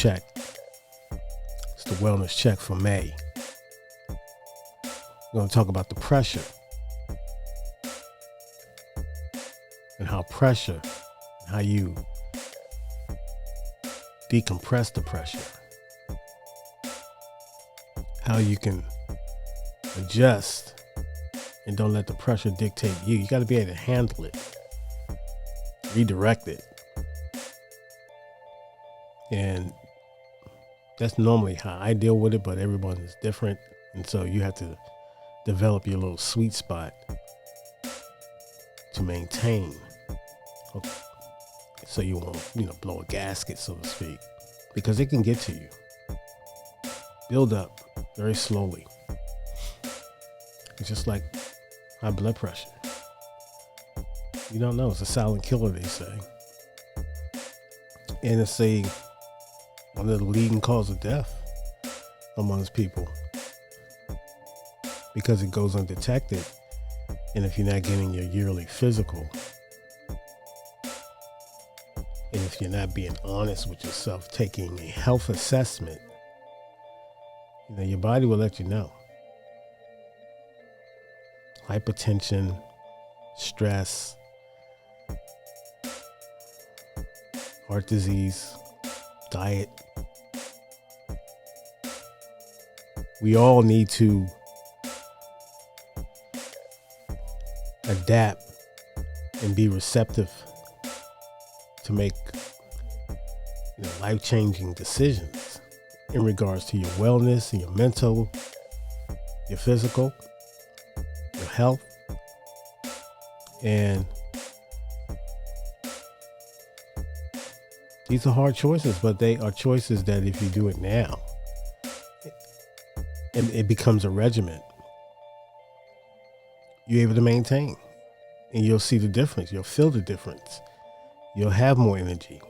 check. It's the wellness check for May. We're going to talk about the pressure and how pressure, how you decompress the pressure, how you can adjust and don't let the pressure dictate you. You got to be able to handle it, redirect it. And that's normally how I deal with it, but everyone is different. And so you have to develop your little sweet spot to maintain. Okay. So you won't, blow a gasket, so to speak, because it can get to you. Build up very slowly. It's just like high blood pressure. You don't know. It's a silent killer, they say. And it's one of the leading causes of death amongst people because it goes undetected. And if you're not getting your yearly physical, and if you're not being honest with yourself, taking a health assessment, your body will let you know. Hypertension, stress, heart disease, diet. We all need to adapt and be receptive to make life-changing decisions in regards to your wellness and your mental, your physical, your health. And these are hard choices, but they are choices that if you do it now, it becomes a regimen, you're able to maintain. And you'll see the difference. You'll feel the difference. You'll have more energy.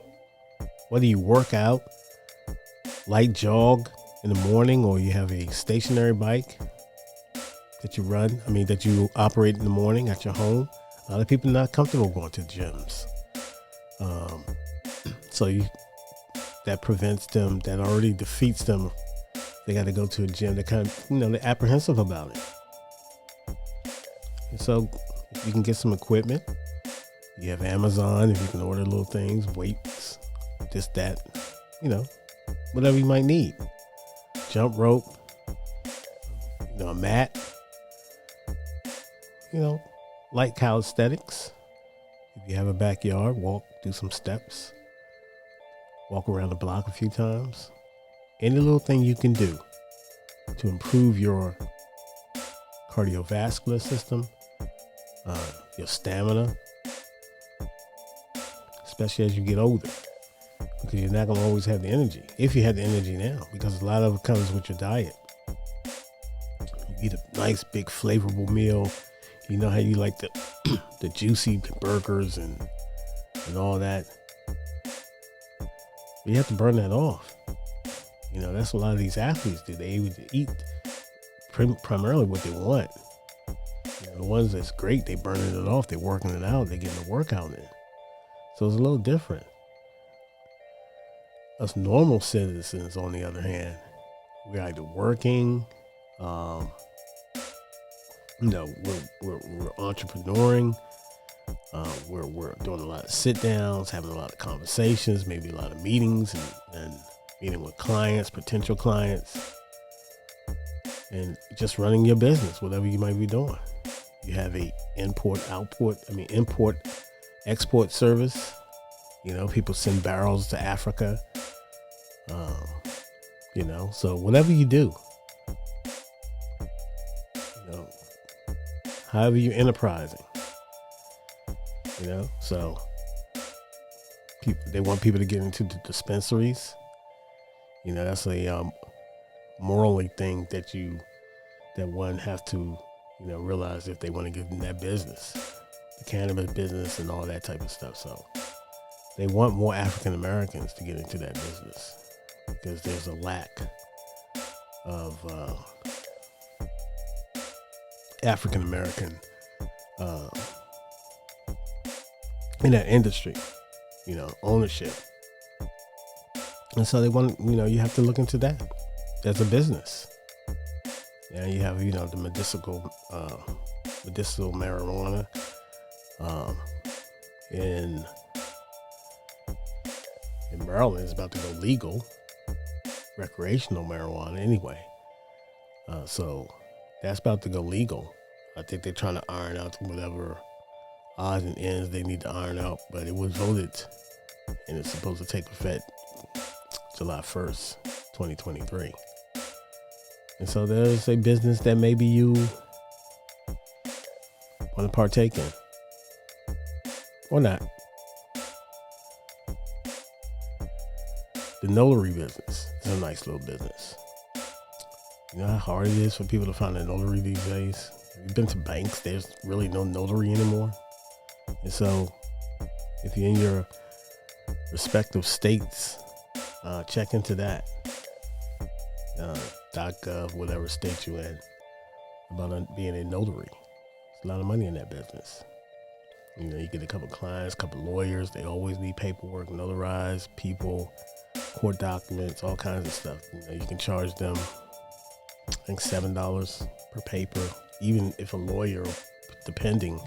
Whether you work out, light jog in the morning, or you have a stationary bike that you that you operate in the morning at your home. A lot of people are not comfortable going to gyms. So that prevents them, that already defeats them. They got to go to a gym. They're kind of, they're apprehensive about it. And so if you can get some equipment, you have Amazon, if you can order little things, weights, this, that, whatever you might need. Jump rope, a mat, light calisthenics. If you have a backyard, do some steps, walk around the block a few times. Any little thing you can do to improve your cardiovascular system, your stamina, especially as you get older, because you're not going to always have the energy. If you have the energy now, because a lot of it comes with your diet. You eat a nice, big, flavorful meal. You know how you like the juicy burgers and all that. But you have to burn that off. That's what a lot of these athletes do. They eat primarily what they want. The ones that's great, they burning it off. They're working it out. They're getting the workout in. So it's a little different. Us normal citizens, on the other hand, we're either working, we're entrepreneuring, we're doing a lot of sit downs, having a lot of conversations, maybe a lot of meetings and meeting with clients, potential clients, and just running your business, whatever you might be doing. You have a import export service. People send barrels to Africa. So whatever you do, however you're enterprising, so they want people to get into the dispensaries. That's a morally thing that one have to, realize if they want to get in that business, the cannabis business and all that type of stuff. So they want more African Americans to get into that business because there's a lack of African American in that industry, ownership. And so they want, you have to look into that as a business. And you have, the medicinal marijuana in Maryland is about to go legal, recreational marijuana anyway. So that's about to go legal. I think they're trying to iron out whatever odds and ends they need to iron out, but it was voted and it's supposed to take effect July 1st, 2023. And so there's a business that maybe you want to partake in or not. The notary business is a nice little business. You know how hard it is for people to find a notary these days? You've been to banks, there's really no notary anymore. And so if you're in your respective states, check into that. .gov, whatever state you're in, about being a notary. There's a lot of money in that business. You get a couple clients, a couple lawyers. They always need paperwork, notarized people, court documents, all kinds of stuff. You can charge them, I think, $7 per paper. Even if a lawyer, depending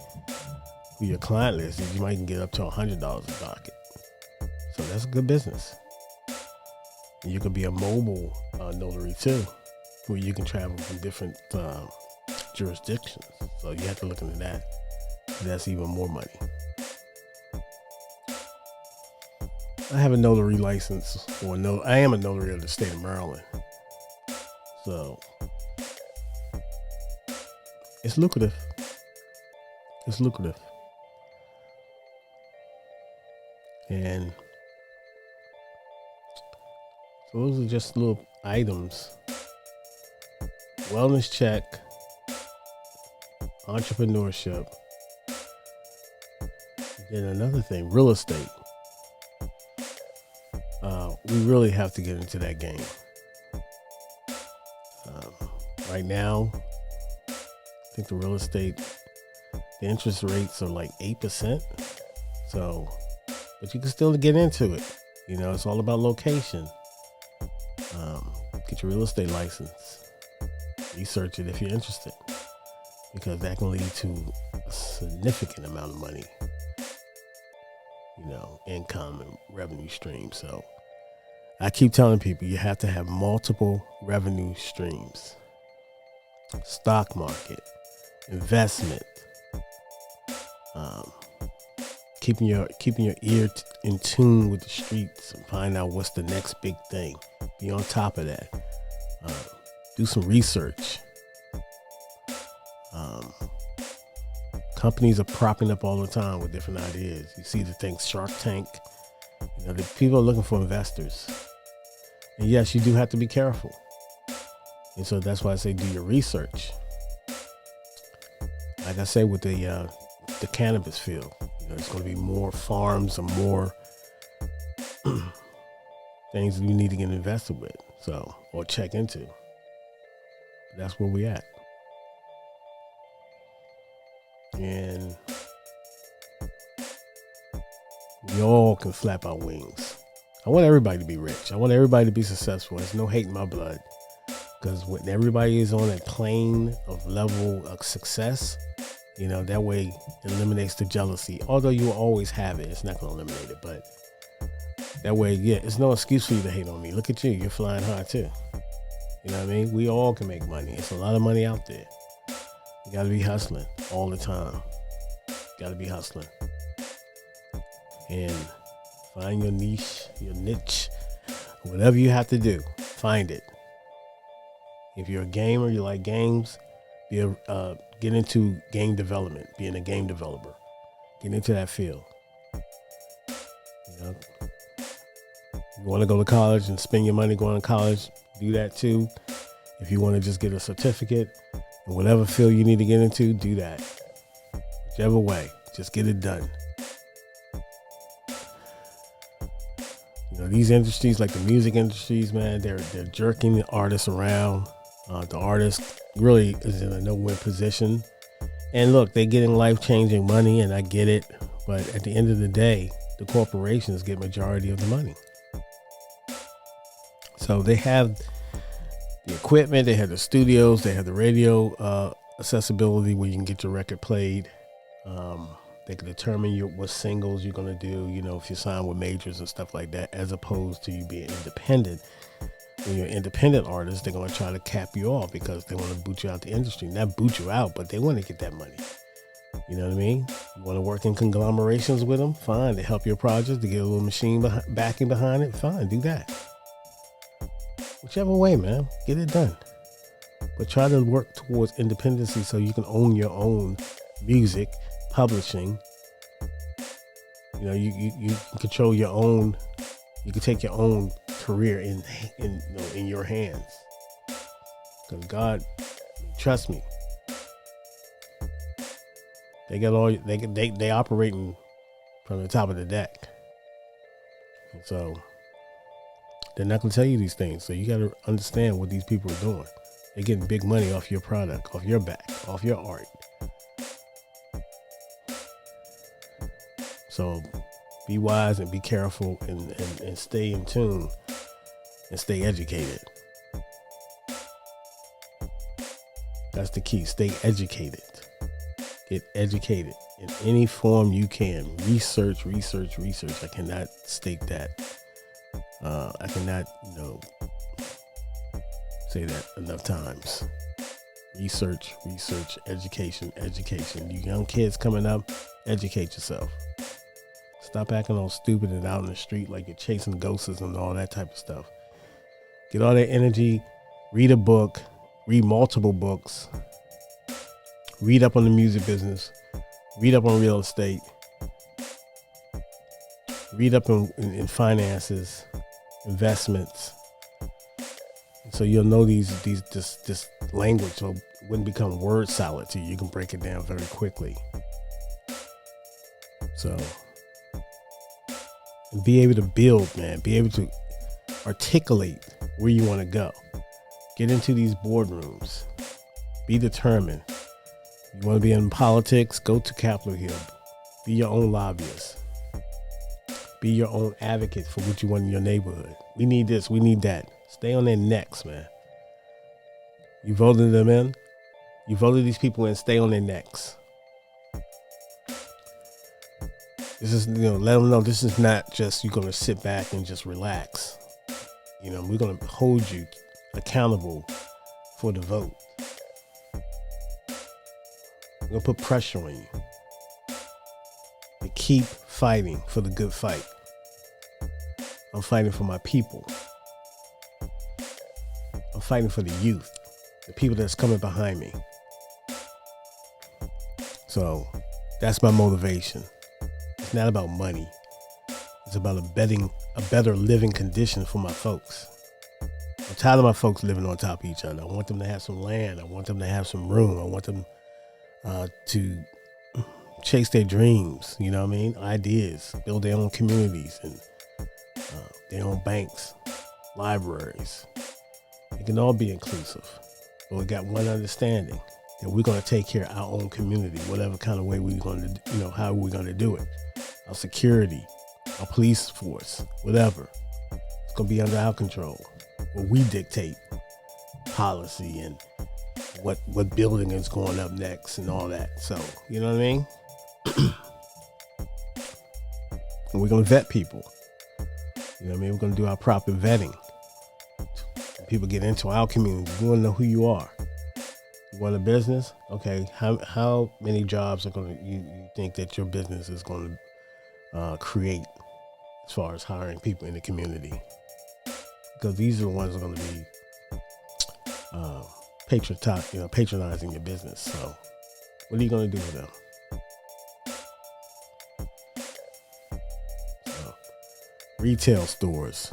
who your client is, you might get up to $100 a docket. So that's a good business. And you could be a mobile notary too, where you can travel from different jurisdictions. So you have to look into that. That's even more money. I have a notary license, I am a notary of the state of Maryland. So it's lucrative. It's lucrative. And so those are just little items. Wellness check, entrepreneurship. Then another thing, real estate. We really have to get into that game. Right now, I think the real estate, the interest rates are like 8%. So, but you can still get into it. It's all about location. Get your real estate license. Research it if you're interested, because that can lead to a significant amount of money, income and revenue streams. So I keep telling people you have to have multiple revenue streams. Stock market, investment, keeping your ear in tune with the streets and find out what's the next big thing. Be on top of that. Do some research. Companies are propping up all the time with different ideas. You see the things, Shark Tank. The people are looking for investors. And yes, you do have to be careful. And so that's why I say do your research. Like I say with the cannabis field, there's going to be more farms and more things you need to get invested with, or check into. That's where we at. And we all can flap our wings. I want everybody to be rich. I want everybody to be successful. There's no hate in my blood. Because when everybody is on a plane of level of success, that way it eliminates the jealousy. Although you will always have it, it's not going to eliminate it. But that way, it's no excuse for you to hate on me. Look at you. You're flying high too. You know what I mean? We all can make money. It's a lot of money out there. You got to be hustling all the time. Got to be hustling. And find your niche, whatever you have to do, find it. If you're a gamer, you like games, get into game development, being a game developer. Get into that field. You want to go to college and spend your money going to college, do that too. If you want to just get a certificate in whatever field you need to get into, do that. Whichever way, just get it done. These industries, like the music industries, man, they're jerking the artists around. The artist really is in a no-win position. And look, they're getting life-changing money, and I get it. But at the end of the day, the corporations get majority of the money. So they have the equipment, they have the studios, they have the radio accessibility where you can get your record played. They can determine what singles you're going to do, if you sign with majors and stuff like that, as opposed to you being independent. When you're an independent artist, they're going to try to cap you off because they want to boot you out the industry. Not boot you out, but they want to get that money. You know what I mean? You want to work in conglomerations with them? Fine. They help your project to get a little machine backing behind it? Fine, do that. Whichever way, man, get it done. But try to work towards independency so you can own your own music, publishing. You can control your own. You can take your own career in your hands. Because God, trust me, they got all they operating from the top of the deck. And so they're not going to tell you these things. So you got to understand what these people are doing. They're getting big money off your product, off your back, off your art. So be wise and be careful and stay in tune and stay educated. That's the key. Stay educated. Get educated in any form you can. Research. I cannot state that. I cannot, say that enough times. Research, education. You young kids coming up, educate yourself. Stop acting all stupid and out in the street like you're chasing ghosts and all that type of stuff. Get all that energy, read a book, read multiple books, read up on the music business, read up on real estate, read up in finances, investments. So you'll know this language, so it wouldn't become word salad to you. You can break it down very quickly. So be able to build, man. Be able to articulate where you want to go. Get into these boardrooms. Be determined. You want to be in politics? Go to Capitol Hill. Be your own lobbyist. Be your own advocate for what you want in your neighborhood. We need this. We need that. Stay on their necks, man. You voted them in. You voted these people in. Stay on their necks. This is, let them know this is not just you're going to sit back and just relax. We're going to hold you accountable for the vote. We're going to put pressure on you to keep fighting for the good fight. I'm fighting for my people. I'm fighting for the youth, the people that's coming behind me. So that's my motivation. It's not about money. It's about a better living condition for my folks. I'm tired of my folks living on top of each other. I want them to have some land. I want them to have some room. I want them to chase their dreams, ideas, build their own communities and their own banks, libraries. It can all be inclusive. But we got one understanding, that we're going to take care of our own community, whatever kind of way we're going to, how we're going to do it. Our security, our police force, whatever. It's going to be under our control. Where we dictate policy and what building is going up next and all that. So, you know what I mean? And we're going to vet people. You know what I mean? We're going to do our proper vetting. When people get into our community, we want to know who you are. You want a business? Okay, how many jobs are you think that your business is going to create as far as hiring people in the community? Because these are the ones that are going to be patronizing your business. So what are you going to do with them? So, retail stores.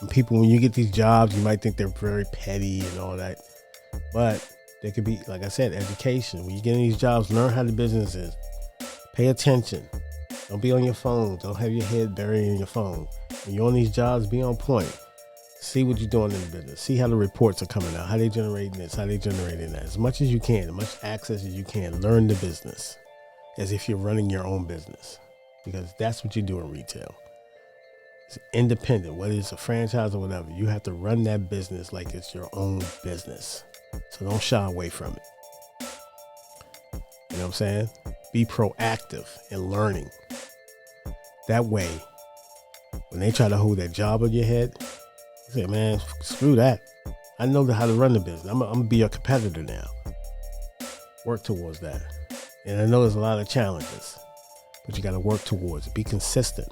And people, when you get these jobs, you might think they're very petty and all that. But they could be, like I said, education. When you get in these jobs, learn how the business is. Pay attention. Don't be on your phone. Don't have your head buried in your phone. When you're on these jobs, be on point. See what you're doing in the business. See how the reports are coming out. How they generating this. How they generating that. As much as you can. As much access as you can. Learn the business. As if you're running your own business. Because that's what you do in retail. It's independent, whether it's a franchise or whatever. You have to run that business like it's your own business. So don't shy away from it. You know what I'm saying? Be proactive in learning. That way, when they try to hold that job on your head, you say, man, screw that. I know how to run the business. I'm going to be a competitor now. Work towards that. And I know there's a lot of challenges, but you got to work towards it. Be consistent.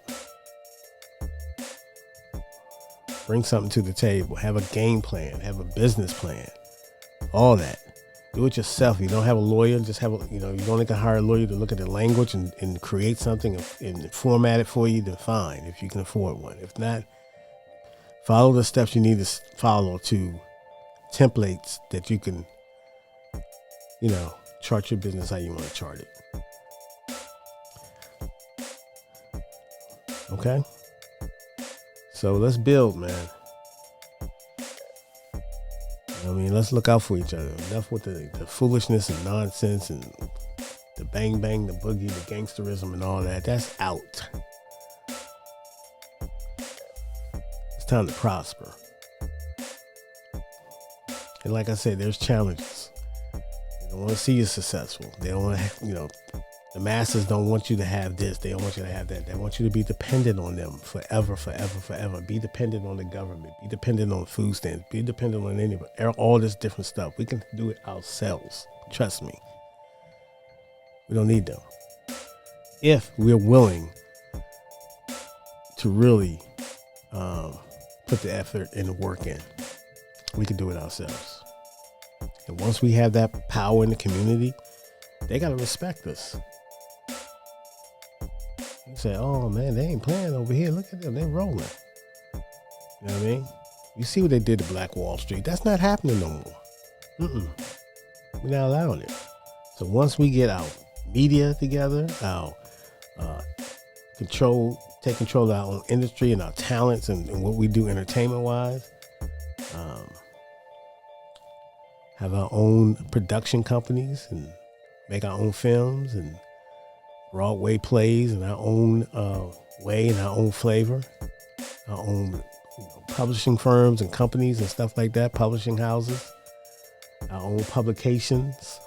Bring something to the table. Have a game plan. Have a business plan. All that. Do it yourself. You don't have a lawyer. Just have you only can hire a lawyer to look at the language and create something and format it for you, then fine, if you can afford one. If not, follow the steps you need to follow to templates that you can, chart your business how you want to chart it. Okay? So let's build, man. Let's look out for each other. Enough with the foolishness and nonsense and the bang bang, the boogie, the gangsterism and all that. That's out. It's time to prosper. And like I said, there's challenges. They don't want to see you successful. They don't want to, the masses don't want you to have this. They don't want you to have that. They want you to be dependent on them forever, forever, forever. Be dependent on the government. Be dependent on food stamps. Be dependent on anybody. All this different stuff. We can do it ourselves. Trust me. We don't need them. If we're willing to really put the effort and the work in, we can do it ourselves. And once we have that power in the community, they got to respect us. You say, oh man, they ain't playing over here. Look at them. They're rolling. You know what I mean? You see what they did to Black Wall Street. That's not happening no more. We're not allowing it. So once we get our media together, our take control of our own industry and our talents and what we do entertainment wise, have our own production companies and make our own films and Broadway plays in our own way and our own flavor, our own publishing firms and companies and stuff like that, publishing houses, our own publications,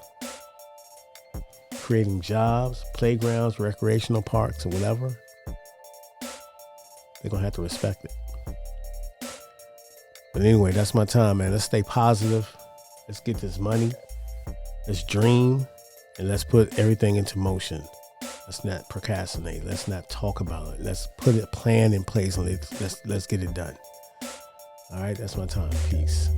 creating jobs, playgrounds, recreational parks, or whatever. They're going to have to respect it. But anyway, that's my time, man. Let's stay positive. Let's get this money. Let's dream. And let's put everything into motion. Let's not procrastinate. Let's not talk about it. Let's put a plan in place and let's get it done. All right, that's my time. Peace.